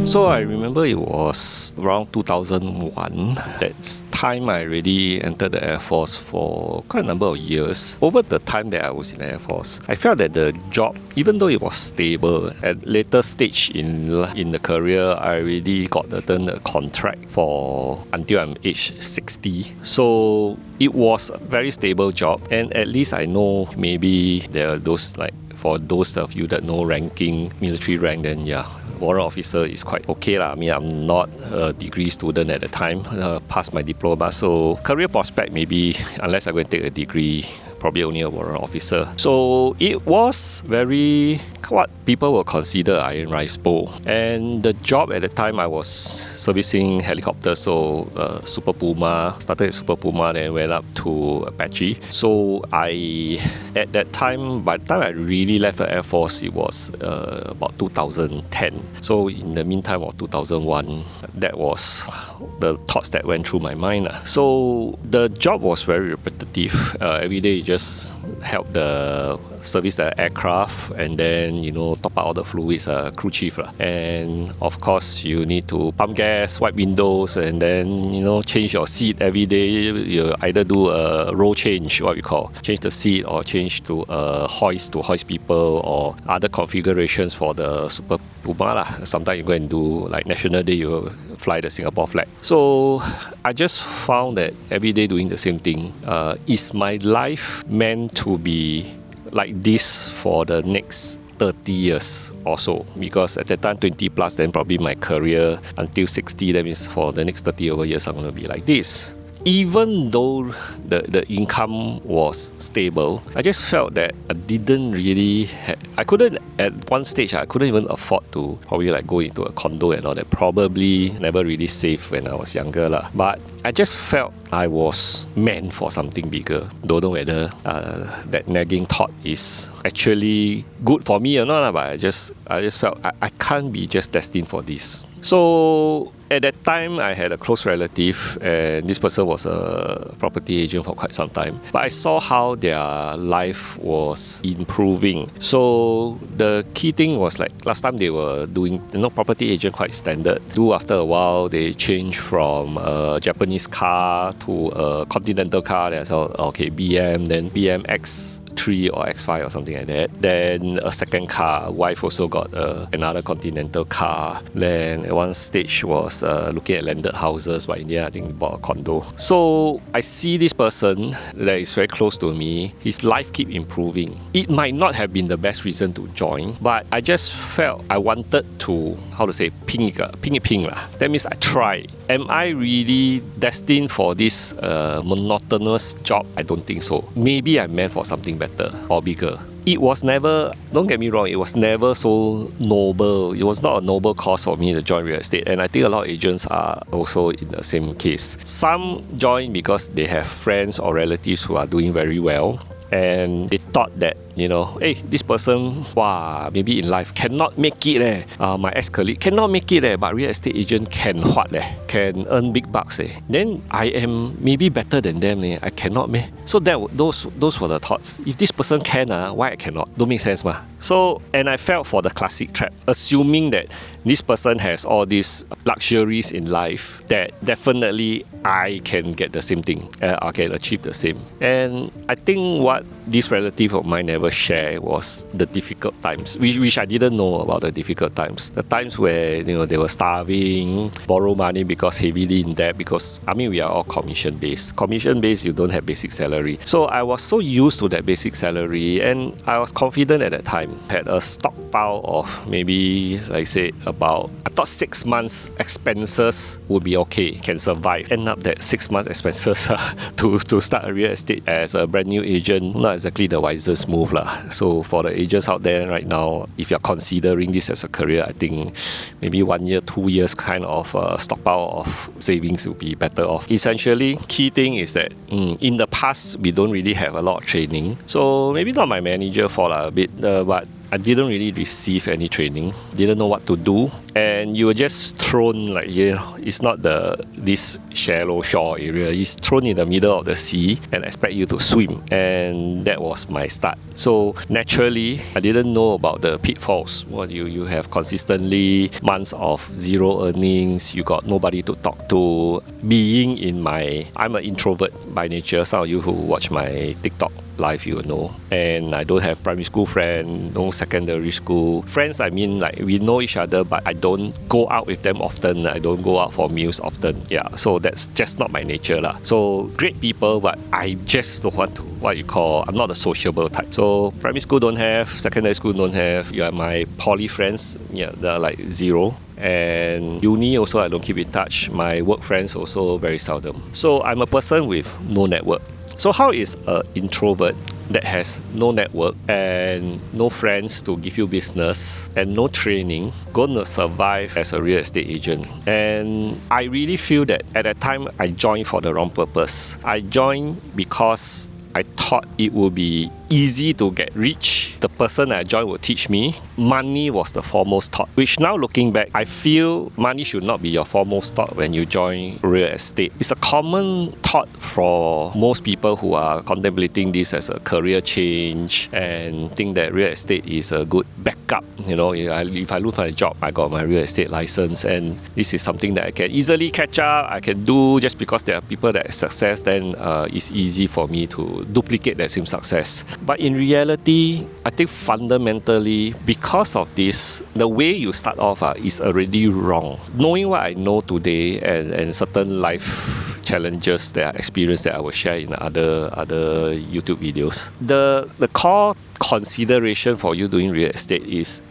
So I remember it was around 2001. That time I already entered the Air Force for quite a number of years. Over the time that I was in the Air Force, I felt that the job, even though it was stable, at later stage in the career, I already got a contract for until I'm age 60. So it was a very stable job, and at least I know maybe there are those, like, for those of you that know ranking, military rank, then yeah, warrant officer is quite okay lah. I mean, I'm not a degree student at the time, passed my diploma, so career prospect maybe, unless I go and take a degree, probably only a warrant officer. So it was very what people will consider Iron Rice Bowl. And the job at the time, I was servicing helicopters, so Super Puma, started at Super Puma, then went up to Apache. So at that time, by the time I really left the Air Force, it was about 2010. So in the meantime of 2001, that was the thoughts that went through my mind. So the job was very repetitive. Every day you just help the service the aircraft, and then top out all the fluids, crew chief and of course you need to pump gas, wipe windows, and then change your seat every day. You either do a row change, what we call change the seat, or change to hoist people, or other configurations for the Super Puma. Sometimes you go and do like National Day, you fly the Singapore flag. So I just found that every day doing the same thing. Is my life meant to be like this for the next 30 years or so? Because at that time 20 plus, then probably my career until 60, that means for the next 30 over years I'm going to be like this. Even though the income was stable, I just felt that I didn't really at one stage I couldn't even afford to probably like go into a condo and all that. Probably never really saved when I was younger lah. But I just felt I was meant for something bigger. Don't know whether that nagging thought is actually good for me or not, but I just felt I can't be just destined for this. So at that time, I had a close relative, and this person was a property agent for quite some time. But I saw how their life was improving. So the key thing was, like, last time they were doing, property agent quite standard. After a while, they changed from a Japanese car to a continental car. That's okay, BM, then BM X3 or X5 or something like that. Then a second car. Wife also got another continental car. Then at one stage was looking at landed houses, but in the end I think he bought a condo. So I see this person that is very close to me. His life keep improving. It might not have been the best reason to join, but I just felt I wanted to, ping it. That means I try. Am I really destined for this monotonous job? I don't think so. Maybe I'm meant for something better or bigger. It was never, don't get me wrong, it was never so noble. It was not a noble cause for me to join real estate. And I think a lot of agents are also in the same case. Some join because they have friends or relatives who are doing very well, and they thought that, hey, this person, maybe in life cannot make it. My ex-colleague cannot make it, but real estate agent can can earn big bucks. Then I am maybe better than them. I cannot. So those were the thoughts. If this person can, why I cannot? Don't make sense. So, and I fell for the classic trap, assuming that this person has all these luxuries in life, that definitely I can get the same thing. I can achieve the same. And I think what this relative of mine never shared was the difficult times, which I didn't know about. The difficult times, the times where they were starving, borrow money because heavily in debt, because we are all commission based, you don't have basic salary. So I was so used to that basic salary, and I was confident at that time. Had a stockpile of maybe, like say, about, I thought 6 months expenses would be okay, can survive. End up that 6 months expenses to start a real estate as a brand new agent, not exactly the wisest move lah. So for the agents out there right now, if you're considering this as a career, I think maybe 1 year, 2 years kind of stockpile of savings would be better off. Essentially, key thing is that in the past, we don't really have a lot of training. So maybe not my manager fault a bit, but I didn't really receive any training, didn't know what to do. and you were just thrown, like, it's not this shallow shore area. It's thrown in the middle of the sea and expect you to swim. And that was my start. So naturally, I didn't know about the pitfalls. What you have consistently months of zero earnings. You got nobody to talk to. I'm an introvert by nature. Some of you who watch my TikTok live, you will know. And I don't have primary school friends, no secondary school friends. I mean, like, we know each other, but I don't go out with them often. I don't go out for meals often. Yeah, so that's just not my nature lah. So great people, but I just don't want to, I'm not a sociable type. So primary school don't have, secondary school don't have. Yeah, my poly friends, yeah, they're like zero. And uni also, I don't keep in touch. My work friends also very seldom. So I'm a person with no network. So how is an introvert that has no network and no friends to give you business and no training going to survive as a real estate agent? And I really feel that at that time I joined for the wrong purpose. I joined because I thought it would be easy to get rich. The person I joined would teach me. Money was the foremost thought, which now looking back, I feel money should not be your foremost thought when you join real estate. It's a common thought for most people who are contemplating this as a career change and think that real estate is a good backup. If I lose my job, I got my real estate license, and this is something that I can easily catch up, I can do just because there are people that have success, then it's easy for me to duplicate that same success. But in reality, I think fundamentally, because of this, the way you start off is already wrong. Knowing what I know today and certain life challenges that I experienced that I will share in other YouTube videos, the core consideration for you doing real estate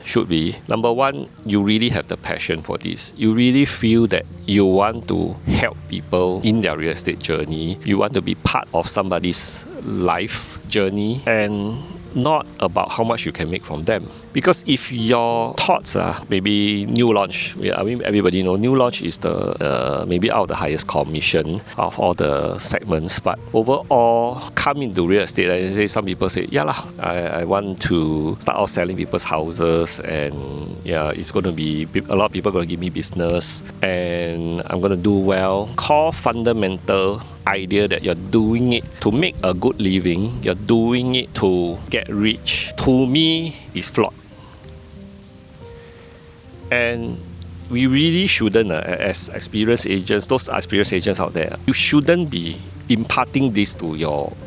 should be, number one, you really have the passion for this. You really feel that you want to help people in their real estate journey. You want to be part of somebody's life journey and not about how much you can make from them. Because if your thoughts are maybe new launch, I mean, everybody know new launch is the maybe out of the highest commission of all the segments, but overall come into real estate, and say some people say, yeah lah, I want to start off selling people's houses, and yeah, it's going to be a lot of people going to give me business and I'm going to do well. Core fundamental idea that you're doing it to make a good living, you're doing it to get rich, to me is flawed. And we really shouldn't, as experienced agents, those experienced agents out there, you shouldn't be imparting this to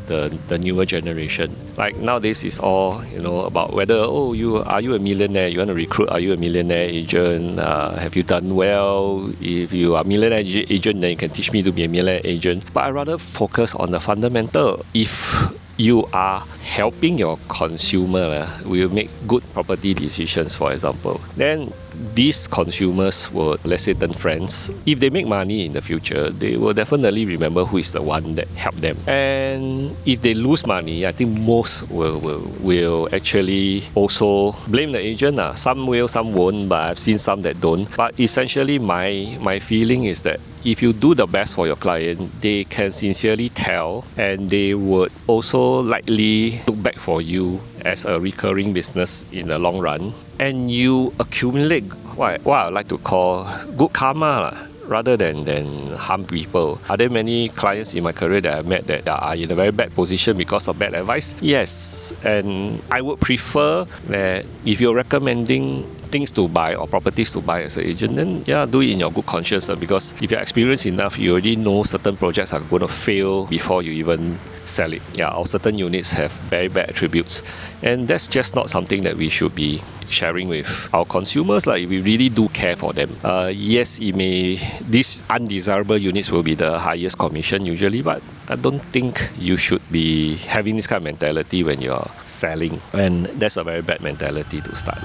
the newer generation. Like nowadays, it's all about whether are you a millionaire? You want to recruit? Are you a millionaire agent? Have you done well? If you are a millionaire agent, then you can teach me to be a millionaire agent. But I rather focus on the fundamental. If you are helping your consumer will make good property decisions, for example, then these consumers will, let's say, turn friends. If they make money in the future, they will definitely remember who is the one that helped them. And if they lose money, I think most will actually also blame the agent. Some will, some won't, but I've seen some that don't. But essentially, my feeling is that if you do the best for your client, they can sincerely tell, and they would also likely look back for you as a recurring business in the long run, and you accumulate what I like to call good karma rather than harm people. Are there many clients in my career that I've met that are in a very bad position because of bad advice? Yes, and I would prefer that if you're recommending things to buy or properties to buy as an agent, then do it in your good conscience, because if you're experienced enough, you already know certain projects are going to fail before you even sell it. Or certain units have very bad attributes, and that's just not something that we should be sharing with our consumers. If we really do care for them, yes, these undesirable units will be the highest commission usually, but I don't think you should be having this kind of mentality when you're selling, and that's a very bad mentality to start.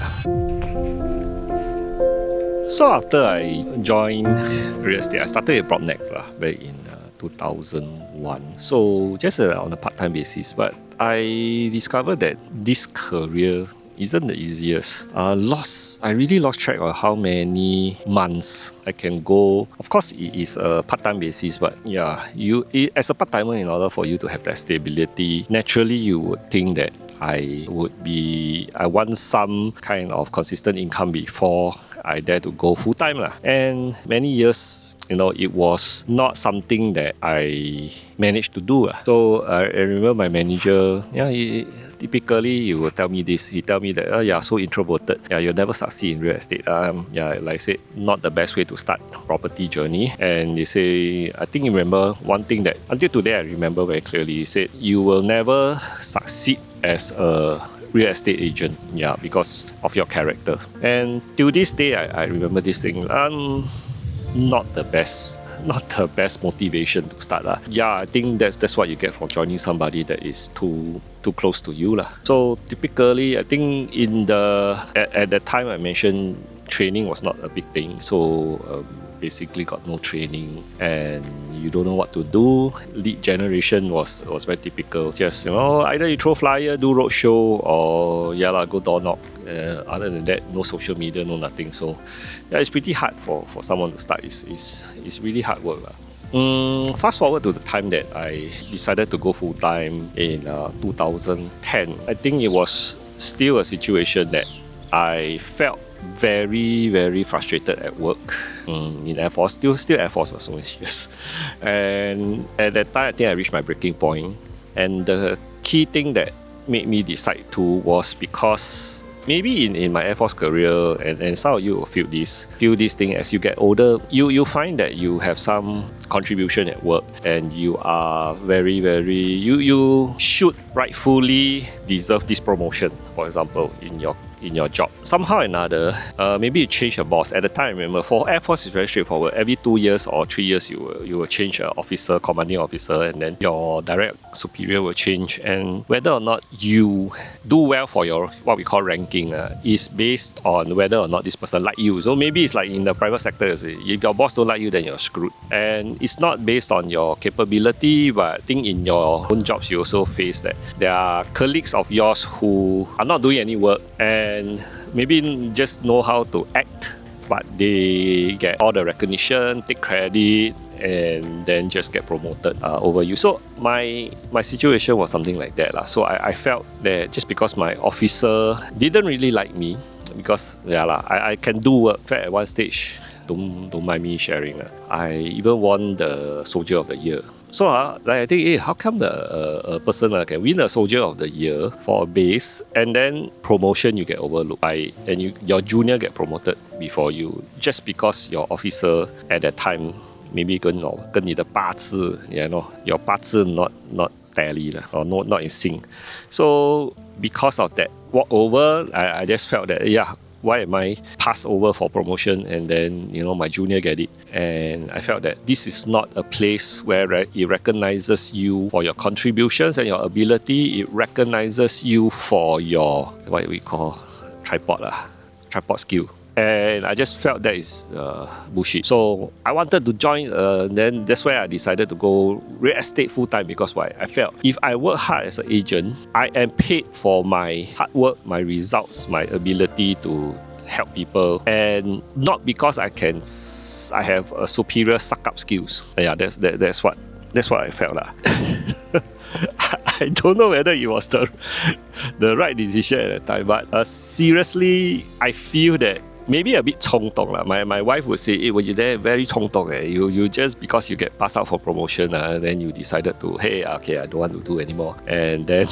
So after I joined real estate, I started at PropNext back in 2001. So just on a part-time basis, but I discovered that this career isn't the easiest. I really lost track of how many months I can go. Of course, it is a part-time basis, but as a part-timer, in order for you to have that stability, naturally you would think that I want some kind of consistent income before I dare to go full time lah. And many years, it was not something that I managed to do. So I remember my manager, typically he will tell me this. He tell me that, so introverted. You'll never succeed in real estate. Like I said, not the best way to start property journey. And they say, I think you remember one thing that until today I remember very clearly. He said, you will never succeed as a real estate agent, because of your character. And till this day, I remember this thing. Not the best motivation to start. I think that's what you get for joining somebody that is too close to you. So typically, I think at the time I mentioned, training was not a big thing. So basically got no training and you don't know what to do. Lead generation was very typical. Just, either you throw flyer, do roadshow, or go door knock. Other than that, no social media, no nothing. So it's pretty hard for someone to start. It's really hard work. Fast forward to the time that I decided to go full time in 2010. I think it was still a situation that I felt very, very frustrated at work in Airforce. Still Airforce for so many years. And at that time, I think I reached my breaking point. And the key thing that made me decide to was because maybe in my Air Force career, and some of you will feel this thing as you get older, you find that you have some contribution at work and you are very, very, you should rightfully deserve this promotion, for example, in your job. Somehow or another, maybe you change your boss. At the time, I remember, for Air Force, it's very straightforward. Every 2 years or 3 years, you will change an officer, commanding officer, and then your direct superior will change. And whether or not you do well for your, what we call ranking, is based on whether or not this person like you. So maybe it's like in the private sector, if your boss don't like you, then you're screwed. And it's not based on your capability, but I think in your own jobs, you also face that there are colleagues of yours who are not doing any work and maybe just know how to act, but they get all the recognition, take credit, and then just get promoted over you. So my situation was something like that. So I felt that just because my officer didn't really like me, because I can do work. In fact, at one stage, don't mind me sharing, I even won the Soldier of the Year. So I think, how come a person can win a Soldier of the Year for a base, and then promotion you get overlooked and your junior get promoted before you, just because your officer at that time maybe 跟你的八字 your 八字 not tally or not in sync. So because of that walkover, I just felt that why am I passed over for promotion and then my junior get it? And I felt that this is not a place where it recognizes you for your contributions and your ability. It recognizes you for your, what we call tripod skill. And I just felt that is bullshit. So I wanted to join, then that's why I decided to go real estate full time, because why? I felt if I work hard as an agent, I am paid for my hard work, my results, my ability to help people, and not because I have a superior suck up skills. That's what I felt. I don't know whether it was the right decision at the time, but seriously, I feel that maybe a bit 冲动 My wife would say, when you're there, very 冲动. You just, because you get passed out for promotion, then you decided to, I don't want to do anymore. And then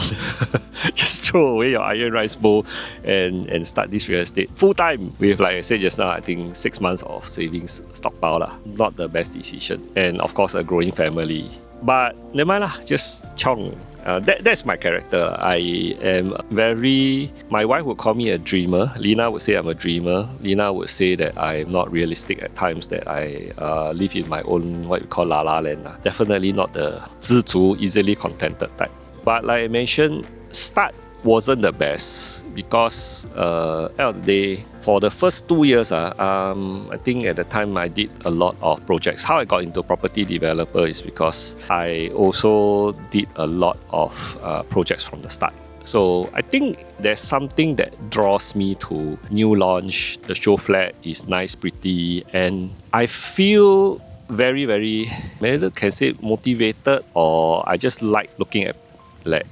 just throw away your iron rice bowl and start this real estate full time with, like I said just now, I think 6 months of savings stockpile. Not the best decision. And of course, a growing family. But never mind, just chong. That's my character. I am my wife would call me a dreamer. Lina would say I'm a dreamer. Lina would say that I'm not realistic at times, that I live in my own, what we call la la land. Definitely not the 知足, easily contented type. But like I mentioned, start wasn't the best, because end of the day, for the first 2 years, I think at the time I did a lot of projects. How I got into property developer is because I also did a lot of projects from the start. So I think there's something that draws me to new launch. The show flat is nice, pretty, and I feel very, very, maybe can say motivated, or I just like looking at like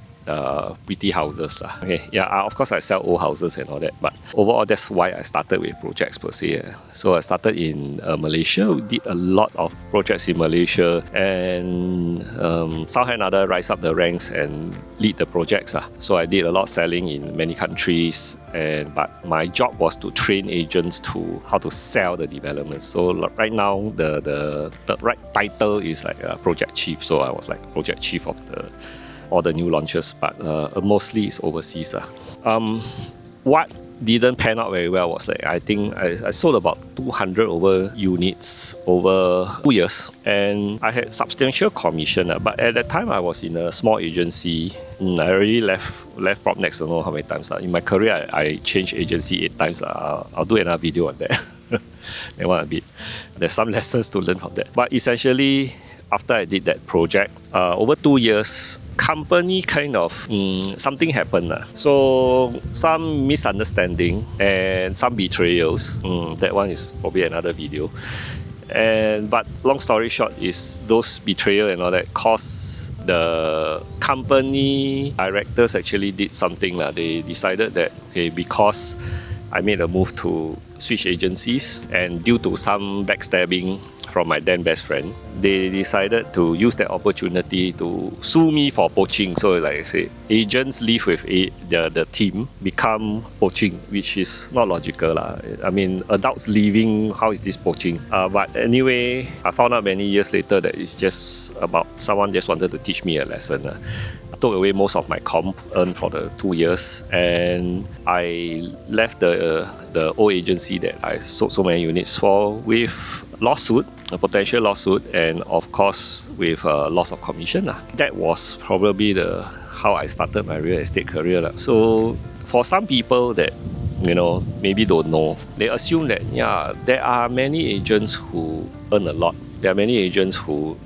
pretty houses lah. Okay, yeah, of course I sell old houses and all that, but overall that's why I started with projects per se. So I started in Malaysia. We did a lot of projects in Malaysia, and somehow another rise up the ranks and lead the projects. So I did a lot of selling in many countries, but my job was to train agents to how to sell the developments. So right now the right title is like project chief. So I was like project chief of all the new launches, but mostly it's overseas. What didn't pan out very well was like I think I sold about 200 over units over 2 years, and I had substantial commission. But at that time I was in a small agency. I already left PropNext, I don't know how many times. In my career I changed agency 8 times. I'll do another video on that. That one a bit. There's some lessons to learn from that. But essentially, after I did that project, over 2 years, company kind of something happened. So some misunderstanding and some betrayals. That one is probably another video. But long story short is those betrayal and all that caused the company directors actually did something. They decided that because I made a move to switch agencies, and due to some backstabbing from my then best friend, they decided to use that opportunity to sue me for poaching. So like I say, agents leave with the team become poaching, which is not logical. I mean, adults leaving, how is this poaching? But anyway, I found out many years later that it's just about someone just wanted to teach me a lesson. I took away most of my comp earned for the 2 years, and I left the old agency that I sold so many units for with a potential lawsuit, and of course with loss of commission. That was probably how I started my real estate career. So for some people that maybe don't know, they assume that there are many agents who earn a lot. There are many agents who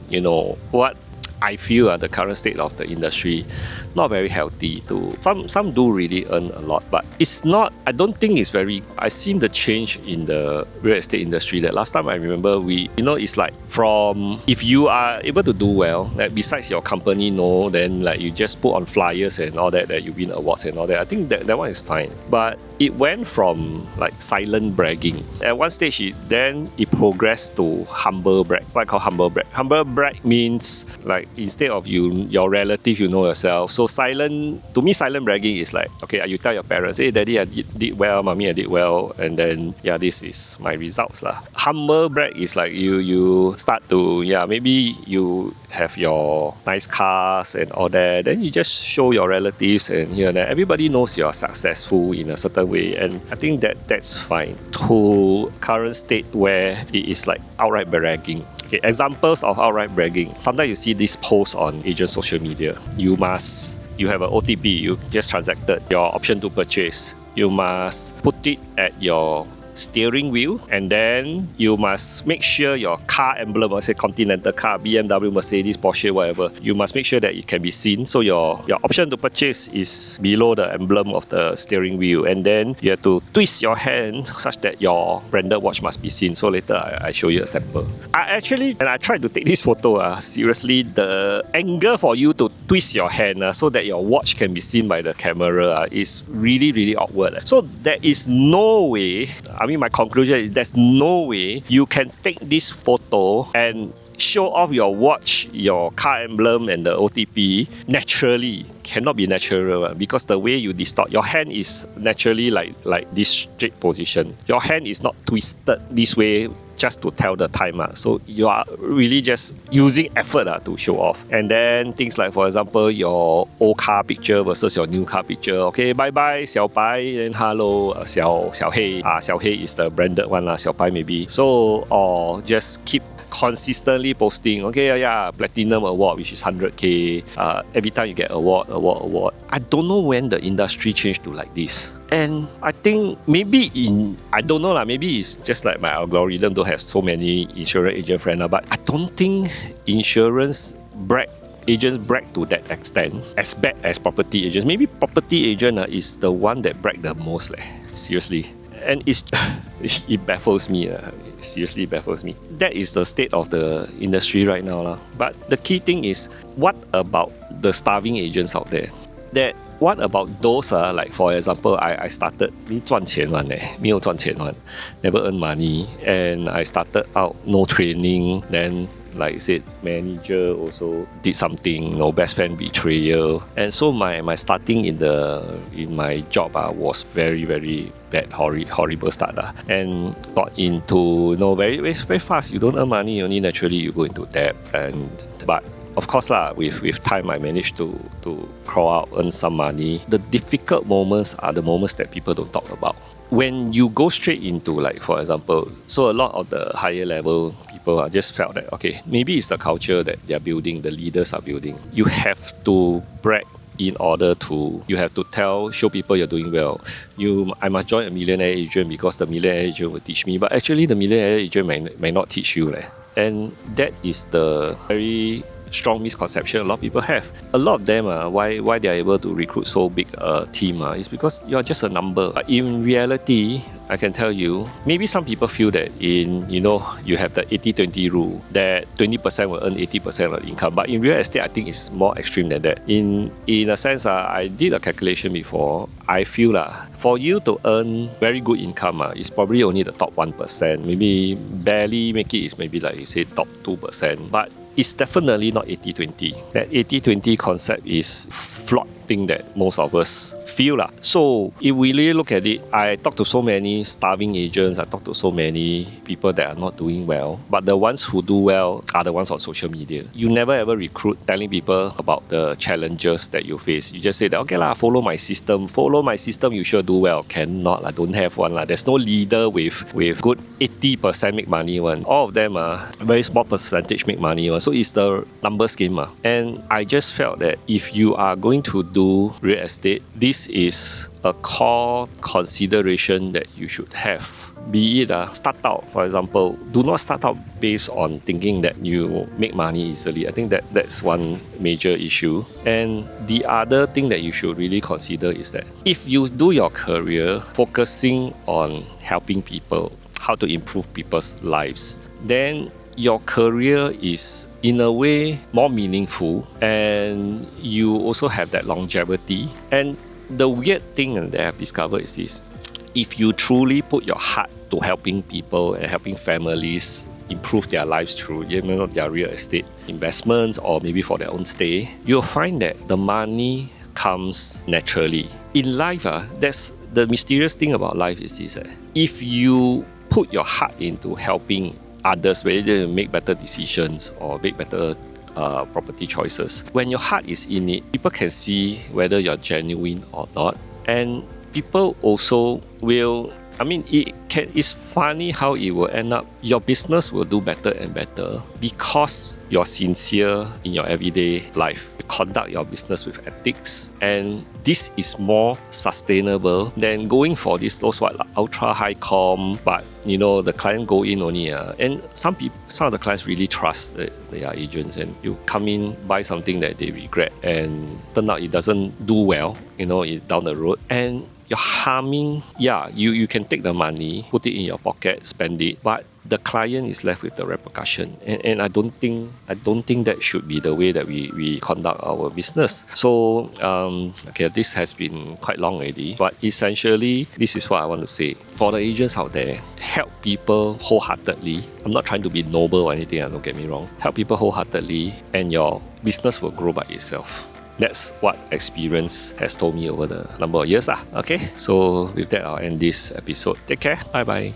what I feel the current state of the industry not very healthy too. Some do really earn a lot, but it's not, I don't think it's very. I've seen the change in the real estate industry. That last time I remember it's like from, if you are able to do well, like besides your company then like you just put on flyers and all that you win awards and all that. I think that one is fine. But it went from like silent bragging. At one stage it progressed to humble brag. What I call humble brag. Humble brag means like instead of your relative, yourself. So to me silent bragging is like, okay, you tell your parents, hey daddy, I did well, mommy, I did well, and then this is my results lah. Humble brag is like you start to maybe you have your nice cars and all that, then you just show your relatives and everybody knows you're successful in a certain way, and I think that's fine. To current state where it is like outright bragging. Okay, examples of outright bragging. Sometimes you see this post on agent social media. You have an OTP, you just transacted your option to purchase. You must put it at your steering wheel, and then you must make sure your car emblem, let's say Continental car, BMW, Mercedes, Porsche, whatever, you must make sure that it can be seen. So your option to purchase is below the emblem of the steering wheel, and then you have to twist your hand such that your branded watch must be seen. So later I show you a sample. I tried to take this photo, seriously, the angle for you to twist your hand so that your watch can be seen by the camera is really, really awkward. So there is no way, my conclusion is there's no way you can take this photo and show off your watch, your car emblem and the OTP naturally. Cannot be natural because the way you distort, your hand is naturally like this straight position. Your hand is not twisted this way just to tell the time. So you are really just using effort to show off. And then things like, for example, your old car picture versus your new car picture. Okay, bye bye, Xiao Bai, and hello, Xiao Hei. Xiao Hei is the branded one, Xiao Bai maybe. So, or just keep consistently posting, platinum award, which is 100k. Every time you get award. I don't know when the industry changed to like this. And I think maybe I don't know maybe it's just like my algorithm don't have so many insurance agent friends, but I don't think insurance agents brag to that extent as bad as property agents. Maybe property agent is the one that brag the most. Seriously. And it baffles me. Seriously baffles me. That is the state of the industry right now. But the key thing is, what about the starving agents out there? that what about those like for example I started 没赚钱完嘞，没有赚钱完 never earn money, and I started out no training, then like I said, manager also did something, best friend betrayal, and so my starting in my job was very very bad, horrible start and got into very fast. You don't earn money, only naturally you go into debt, and but of course with time I managed to crawl out, earn some money. The difficult moments are the moments that people don't talk about. When you go straight into, like, for example, so a lot of the higher level people just felt that, okay, maybe it's the culture that they're building, the leaders are building. You have to brag in order to, you have to show people you're doing well. I must join a millionaire agent because the millionaire agent will teach me. But actually the millionaire agent may not teach you. And that is the very strong misconception a lot of people have. A lot of them why they are able to recruit so big a team is because you're just a number. But in reality, I can tell you, maybe some people feel that you have the 80-20 rule, that 20% will earn 80% of the income. But in real estate, I think it's more extreme than that. In a sense, I did a calculation before. I feel for you to earn very good income, it's probably only the top 1%. Maybe barely make it is maybe like you say top 2%. But it's definitely not 80-20. That 80-20 concept is flawed thing that most of us feel. So if we really look at it, I talk to so many starving agents, I talk to so many people that are not doing well, but the ones who do well are the ones on social media. You never ever recruit telling people about the challenges that you face. You just say that, okay follow my system, you sure do well. Cannot, don't have one. There's no leader with good 80% make money one. All of them are a very small percentage make money one. So it's the numbers game. And I just felt that if you are going to do real estate, this is a core consideration that you should have. Be it start out, for example, do not start out based on thinking that you make money easily. I think that's one major issue. And the other thing that you should really consider is that if you do your career focusing on helping people, how to improve people's lives, then your career is in a way more meaningful, and you also have that longevity. And the weird thing that I have discovered is this: if you truly put your heart to helping people and helping families improve their lives through their real estate investments or maybe for their own stay, you'll find that the money comes naturally. In life, that's the mysterious thing about life is this: if you put your heart into helping others, whether they make better decisions or make better property choices, when your heart is in it, people can see whether you're genuine or not. And people also will, it's funny how it will end up, your business will do better and better because you're sincere in your everyday life. You conduct your business with ethics, and this is more sustainable than going for those ultra high com, but the client go in only. And some of the clients really trust their agents, and you come in, buy something that they regret, and turn out it doesn't do well, down the road. And you're harming, you can take the money, put it in your pocket, spend it, but the client is left with the repercussion. And I don't think that should be the way that we conduct our business. So, this has been quite long already, but essentially, this is what I want to say. For the agents out there, help people wholeheartedly. I'm not trying to be noble or anything, don't get me wrong. Help people wholeheartedly, and your business will grow by itself. That's what experience has told me over the number of years. Okay, so with that, I'll end this episode. Take care. Bye-bye.